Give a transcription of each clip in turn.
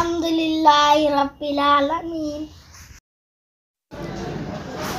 अल्हम्दुलिल्लाहि रब्बिल आलमीन।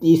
30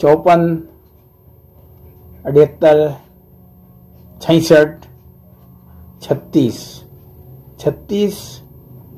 54، 78، 66، 36۔ 36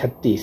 36۔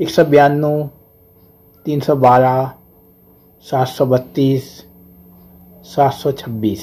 192، 312، 732، 726۔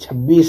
26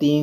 3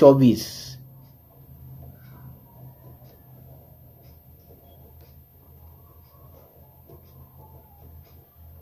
24۔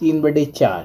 3/4،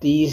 30،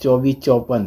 24 54۔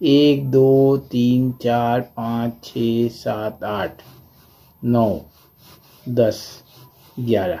1 2 3 4 5 6 7 8 9 10 11۔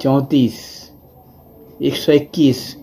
34، 121،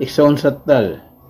169،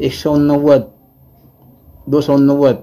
189، 289،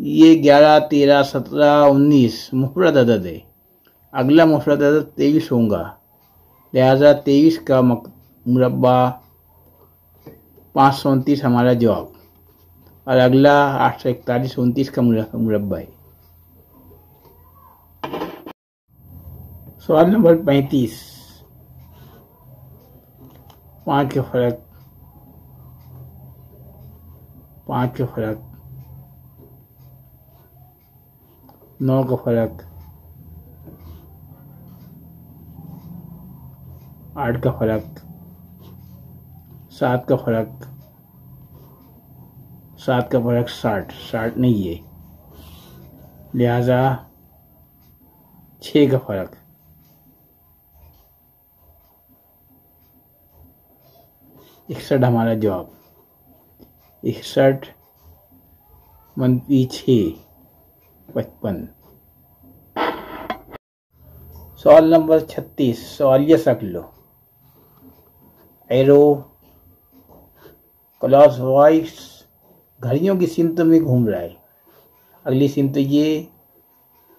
ये 11, 13, 17, 19 मुफरद अदद है। अगला मुफरद अदद 23 होगा, लिहाजा 23 का मुरब्बा 529 हमारा जवाब। और अगला 841, 29 का मुरब्बा है। सवाल नंबर 35, 5 के फर्क, 5 के फर्क, 9 का फर्क, 8 का फर्क, 7 का फर्क, 7 का फर्क 60 नहीं है, लिहाजा 6 का फर्क, 61 हमारा जवाब। 61 - 6 55। सवाल नंबर 36, सवालिया शक्ल। एरो क्लॉकवाइज घड़ियों की सिमत में घूम रहा है। अगली सिमत ये,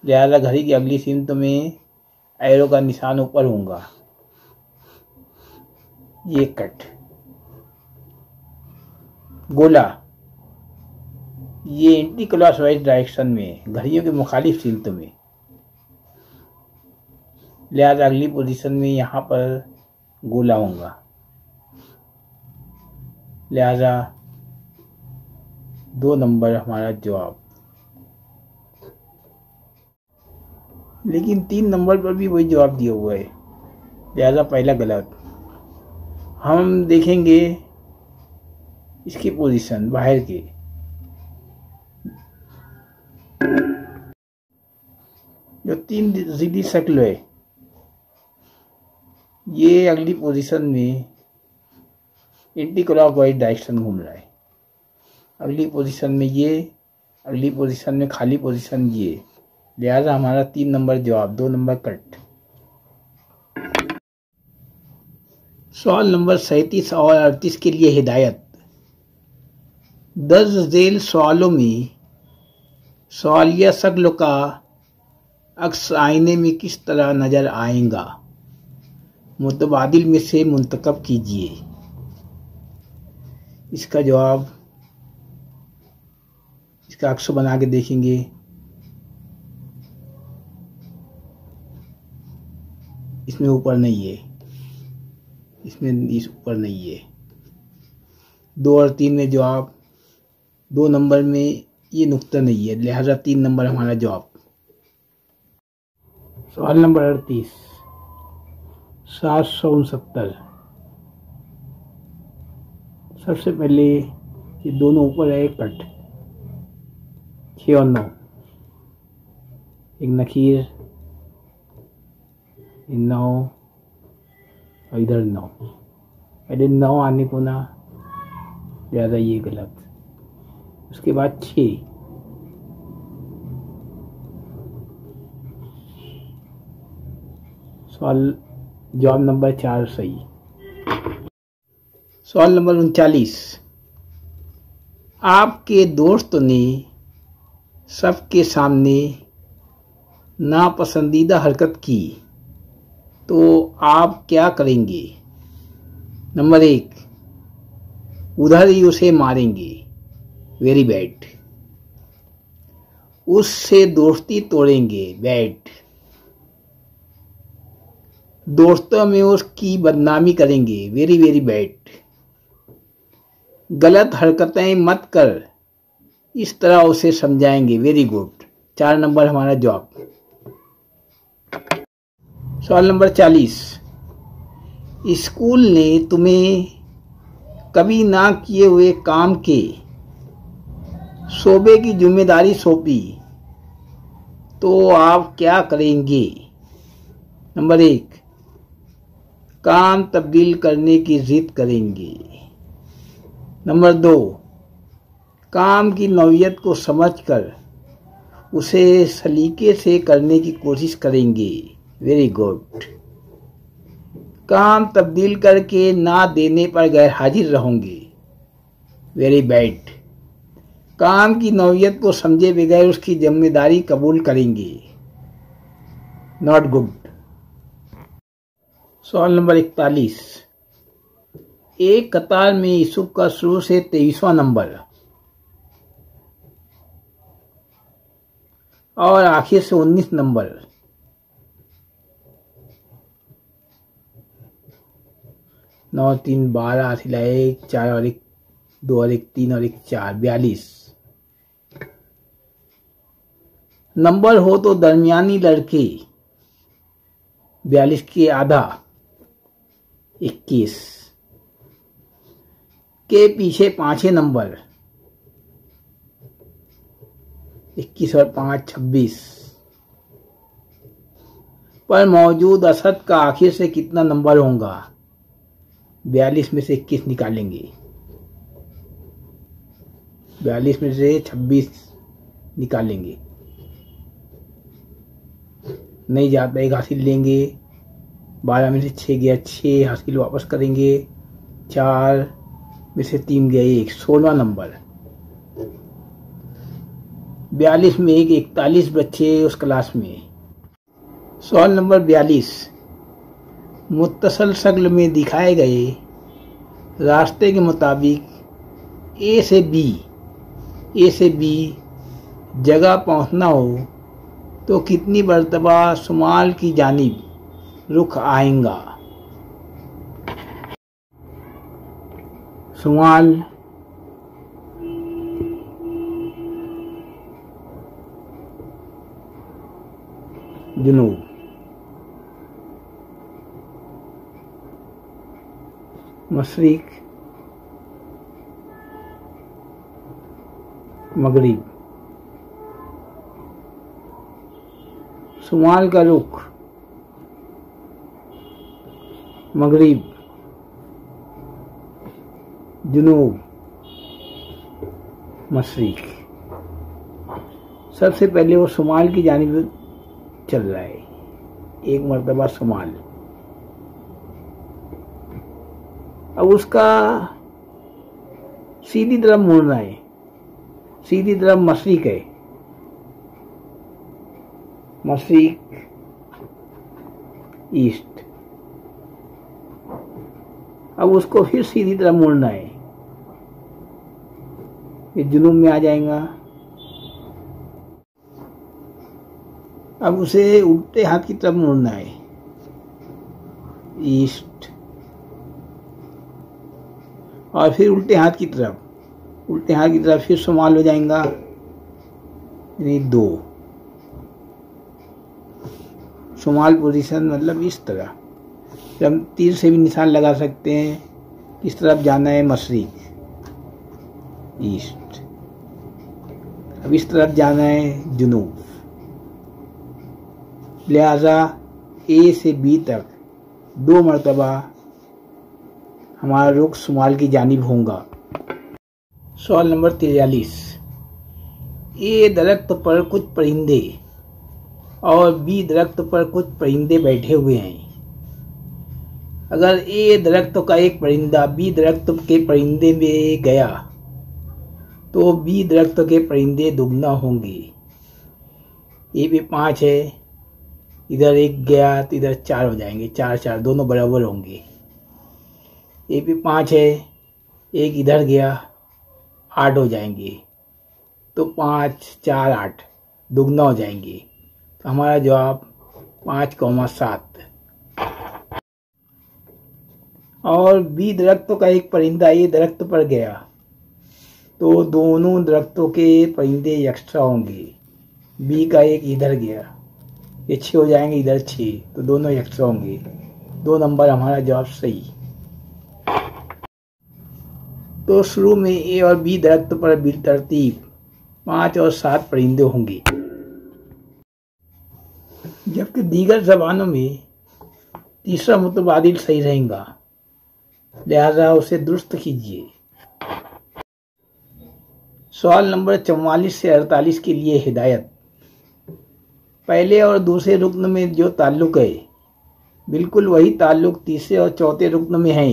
लिहाजा घड़ी की अगली सिमत में एरो का निशान ऊपर होगा। ये कट। गोला, ये एंटी क्लॉकवाइज डायरेक्शन में, घड़ियों के मुखालिफ सिमत में, लिहाजा अगली पोजीशन में यहाँ पर गोला होगा, लिहाजा 2 नंबर हमारा जवाब। लेकिन 3 नंबर पर भी वही जवाब दिया हुआ है, लिहाजा पहला गलत। हम देखेंगे इसकी पोजीशन बाहर की। जो 3 ज़िदी शक्ल है, ये अगली पोजीशन में एंटी क्लॉकवाइज डायरेक्शन घूम रहा है। अगली पोजीशन में ये, अगली पोजीशन में खाली पोजीशन ये, लिहाजा हमारा 3 नंबर जवाब, 2 नंबर कट। सवाल नंबर 37 और 38 के लिए हिदायत। दर्ज झेल सवालों में सवालिया शक्ल का अक्स आईने में किस तरह नजर आएगा, मुतबादिल में से मुंतखब कीजिए। इसका जवाब, इसका अक्स बना के देखेंगे। इसमें ऊपर नहीं है, इसमें इस ऊपर नहीं है। 2 और 3 में जवाब, 2 नंबर में ये नुक्ता नहीं है, लिहाजा 3 नंबर हमारा जवाब। सवाल नंबर 38, 769। सबसे पहले ये दोनों ऊपर है, कट। 6 और 9, एक नकीर, 9 और इधर 9, पहले 9 आने को ना, ज़्यादा ये गलत। उसके बाद 6, सवाल जवाब नंबर 4 सही। सवाल नंबर 39, आपके दोस्त ने सबके सामने नापसंदीदा हरकत की तो आप क्या करेंगे। नंबर 1, उधर ही उसे मारेंगे, वेरी बैड। उससे दोस्ती तोड़ेंगे, बैड। दोस्तों में उसकी बदनामी करेंगे, वेरी वेरी बैड। गलत हरकतें मत कर, इस तरह उसे समझाएंगे, वेरी गुड। 4 नंबर हमारा जवाब। सवाल नंबर 40, स्कूल ने तुम्हें कभी ना किए हुए काम के शोबे की जिम्मेदारी सौंपी तो आप क्या करेंगे। नंबर 1, काम तब्दील करने की जिद करेंगे। नंबर 2, काम की नौइयत को समझकर उसे सलीके से करने की कोशिश करेंगे, वेरी गुड। काम तब्दील करके ना देने पर गैर हाजिर रहोगे, वेरी बैड। काम की नौयत को समझे बगैर उसकी जिम्मेदारी कबूल करेंगे। Not good. सवाल नंबर 41। एक कतार में यूसुफ का शुरू से 23वां नंबर और आखिर से 19 नंबर। नौ 3 12 आसिला 1 4 और 1 2 और 1 3 और 1 4 42 नंबर हो तो दरमियानी लड़के 42 के आधा 21 के पीछे पांचवें नंबर 21 और 5 26 पर मौजूद असद का आखिर से कितना नंबर होगा? 42 में से 21 निकालेंगे, 42 में से 26 निकालेंगे, नहीं जाता एक हासिल लेंगे, 12 में से 6 गया 6 हासिल वापस करेंगे, 4 में से 3 गया 1 16वां नंबर। 42 में 41 बच्चे उस क्लास में। सवाल नंबर 42। मुत्तसल शक्ल में दिखाए गए रास्ते के मुताबिक ए से बी जगह पहुंचना हो तो कितनी मरतबा शुमाल की जानिब रुख आएगा? शुमाल, जुनूब, मशरिक, मगरिब। शुमाल का रुख मगरिब, जुनूब, मशरिक। सबसे पहले वो शुमाल की जानिब चल रहा है, एक मरतबा शुमाल। अब उसका सीधी तरफ मुड़ना है, सीधी तरफ मशरिक है, मशरिक ईस्ट। अब उसको फिर सीधी तरफ मुड़ना है, ये जुनूब में आ जाएगा। अब उसे उल्टे हाथ की तरफ मुड़ना है, ईस्ट, और फिर उल्टे हाथ की तरफ फिर शुमाल हो जाएगा, यानी 2 शुमाल पोजीशन, मतलब इस तरह। जब तीर से भी निशान लगा सकते हैं, इस तरफ जाना है मशरिक ईस्ट, अब इस तरफ जाना है जुनूब। लिहाजा ए से बी तक 2 मरतबा हमारा रुख शुमाल की जानिब होगा। सवाल नंबर 43। ए दरख्त पर कुछ परिंदे और बी दरख्त पर कुछ परिंदे बैठे हुए हैं। अगर ए दरख्त का एक परिंदा बी दरख्त के परिंदे में गया तो बी दरख्त के परिंदे दुगना होंगे। ए पे 5 है, इधर 1 गया तो इधर 4 हो जाएंगे, 4 4 दोनों बराबर होंगे। ए पे 5 है, 1 इधर गया, 8 हो जाएंगे, तो 5 4 8 दुगना हो जाएंगे। तो हमारा जवाब 5,7। और बी दरख्तों का एक परिंदा ये दरख्त पर गया तो दोनों दरख्तों के परिंदे एक्स्ट्रा होंगे। बी का एक इधर गया, ये 6 हो जाएंगे, इधर 6, तो दोनों एक्स्ट्रा होंगे। 2 नंबर हमारा जवाब सही। तो शुरू में ए और बी दरख्त पर बिलतरतीब 5 और 7 परिंदे होंगे, जबकि दीगर ज़बानों में तीसरा मुतबादिल सही रहेगा, लिहाजा उसे दुरुस्त कीजिए। सवाल नंबर 44 से 48 के लिए हिदायत। पहले और दूसरे रुक्न में जो ताल्लुक है बिल्कुल वही ताल्लुक तीसरे और चौथे रुक्न में है।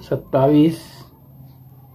27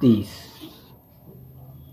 30۔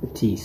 25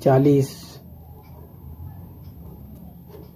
40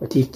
25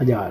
1000۔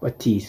25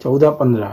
14 15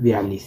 42۔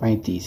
35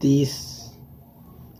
30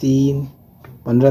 3، 15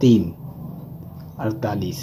3 48۔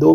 2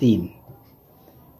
3۔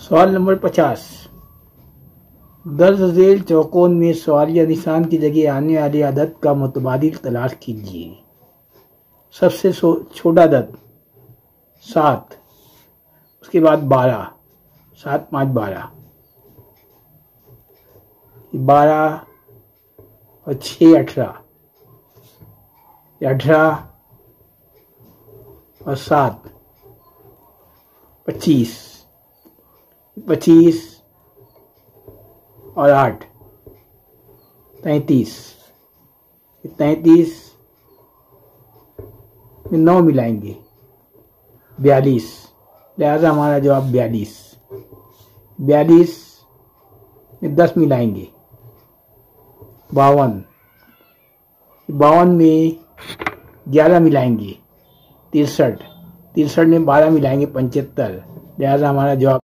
सवाल नंबर 50, दर्ज झेल चौकोन में सवाल या निशान की जगह आने वाली अदद का मुतबादिल तलाश कीजिए। सबसे छोटा अदद 7, उसके बाद 12, 7 5 12, 12 और 6 18, 18 और 7 25, 25 और 8 33, 33 में 9 मिलाएंगे 42, लिहाजा हमारा जवाब 42। 42 में 10 मिलाएंगे 52, 52 में 11 मिलाएंगे 63, 63 में 12 मिलाएंगे 75, लिहाजा हमारा जवाब